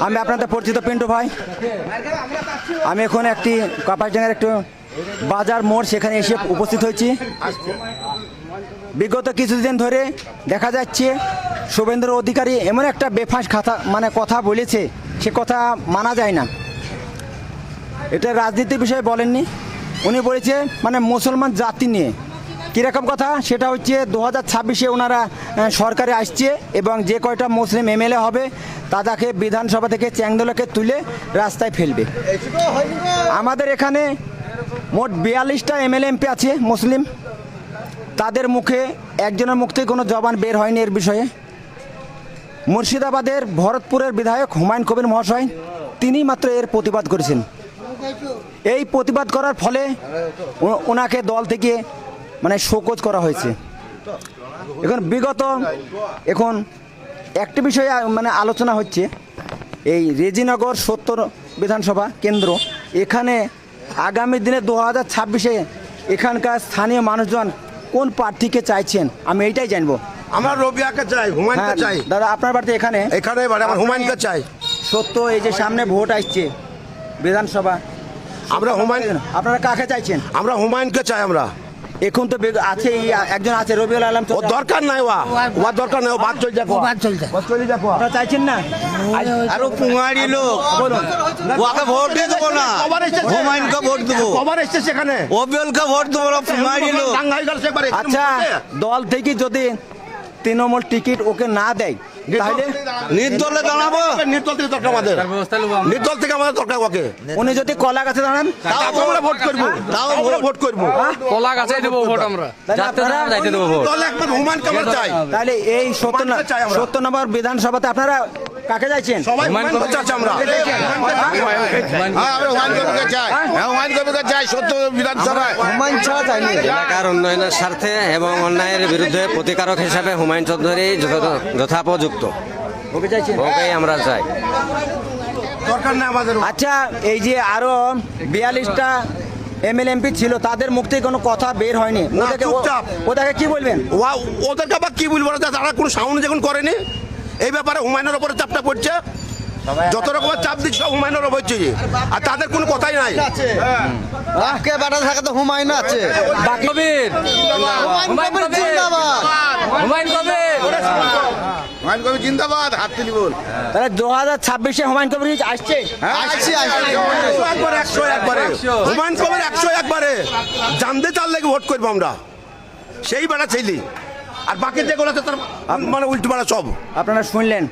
আমি আপনাদের পরিচিত পিন্টু ভাই। আমি এখন একটি কাপাসডাঙ্গার একটু বাজার মোড়, সেখানে এসে উপস্থিত হয়েছি। বিগত কিছুদিন ধরে দেখা যাচ্ছে শুভেন্দু অধিকারী এমন একটা বেফাঁস কথা বলেছে, সে কথা মানা যায় না। এটা রাজনীতির বিষয়ে বলেননি, উনি বলেছে মুসলমান জাতি নিয়ে কীরকম কথা, সেটা হচ্ছে 2026-এ ওনারা সরকারে আসছে এবং যে কয়টা মুসলিম এমএলএ হবে তাদেরকে বিধানসভা থেকে চ্যাংদোলাকে তুলে রাস্তায় ফেলবে। আমাদের এখানে মোট 42টা এমএলএ এমপি আছে মুসলিম, তাদের মুখে একজনের মুখ থেকে কোনো জবান বের হয়নি এর বিষয়ে। মুর্শিদাবাদের ভরতপুরের বিধায়ক হুমায়ুন কবির মহাশয় তিনি মাত্র এর প্রতিবাদ করেছেন। এই প্রতিবাদ করার ফলে ওনাকে দল থেকে শোকজ করা হয়েছে। এখন বিগত একটি বিষয়ে আলোচনা হচ্ছে, এই রেজিনগর 70 বিধানসভা কেন্দ্র, এখানে আগামী দিনে 2026-এ এখানকার স্থানীয় মানুষজন কোন প্রার্থীকে চাইছেন আমি এইটাই জানবো। আমরা রবিয়াকে চাই, হুমায়ুনকে চাই। দাদা আপনার বাড়িতে এখানে বাড়ি, আমার হুমায়ুনকে চাই। এই যে সামনে ভোট আসছে বিধানসভা, আমরা হুমায়ুন, আপনারা কাকে চাইছেন? আমরা হুমায়ুনকে চাই। আমরা এখন তো আছে একজন আছে রবিউল আলম, ওর দরকার নাই, ওর দরকার নাই, ও বাদ চলে যাক, আপনারা চাইছেন না? আরো পুঙ্গারি লোক বলুন, ওকে ভোট দিয়ে দেবো না, হুমায়ুনকে ভোট দেবো, কবার এসছে সেখানে, ওবিএলকে ভোট দেবো না, পুঙ্গারি লোক। আচ্ছা দল থেকে যদি তৃণমূল টিকিট ওকে না দেয় তাহলে নির্দলে দাঁড়াবো, নির্দল থেকে দরকার আমাদের, নির্দল থেকে আমাদের দরকার ওকে। উনি যদি কলা গাছে দাঁড়ান তাও আমরা ভোট করবো, তাও আমরা ভোট করবো, কলা গাছে দেবো ভোট, আমরা যাইতে দেবো ভোট। দল একবার হুমায়ুনকে আমরা চাই। তাহলে এই 70 নম্বর বিধানসভাতে আপনারা কাকে চাইছেন? সবাই হুমায়ুনকে চাচ্ছি আমরা। হ্যাঁ, আমরা হুমায়ুনকে চাই, হ্যাঁ হুমায়ুনকে চাই 70 বিধানসভায়। হুমায়ুন ছাড়া চাইনি। এলাকার উন্নয়নের স্বার্থে এবং অন্যায়ের বিরুদ্ধে প্রতিকারক হিসাবে হুমায়ুন চৌধুরী যথাপযুক্ত, ওকে চাইছেন? ওকেই আমরা চাই। দরকার নেই আমাদের। আচ্ছা এই যে আরো 42টা এমএলএ এমপি ছিল, তাদের মুখ থেকে কোনো কথা বের হয়নি, ওদেরকে কি বলবেন? ওদেরকে আবার কি বলবো, তারা কোনো সাউন্ড যখন করেনি এই ব্যাপারে হুমায়ুনের ওপরে চাপটা পড়ছে, যত রকমের চাপ দিচ্ছে সব হুমায়ুনের ওপর হচ্ছে, আর তাদের কোনো কথাই নাই। বেটা থাকে তো হুমায়ুন আছে, হুমায়ুন কবির জিন্দাবাদ, হাত তুলি বল। তাহলে 2026-এ হুমায়ুন কবির আসছে। হুমায়ুন কবির 101 জানতে চাল লেগে ভোট করবো আমরা, সেই বেড়া ছেলে। আর বাকি যেগুলো আছে তার উল্টো বেড়া সব আপনারা শুনলেন।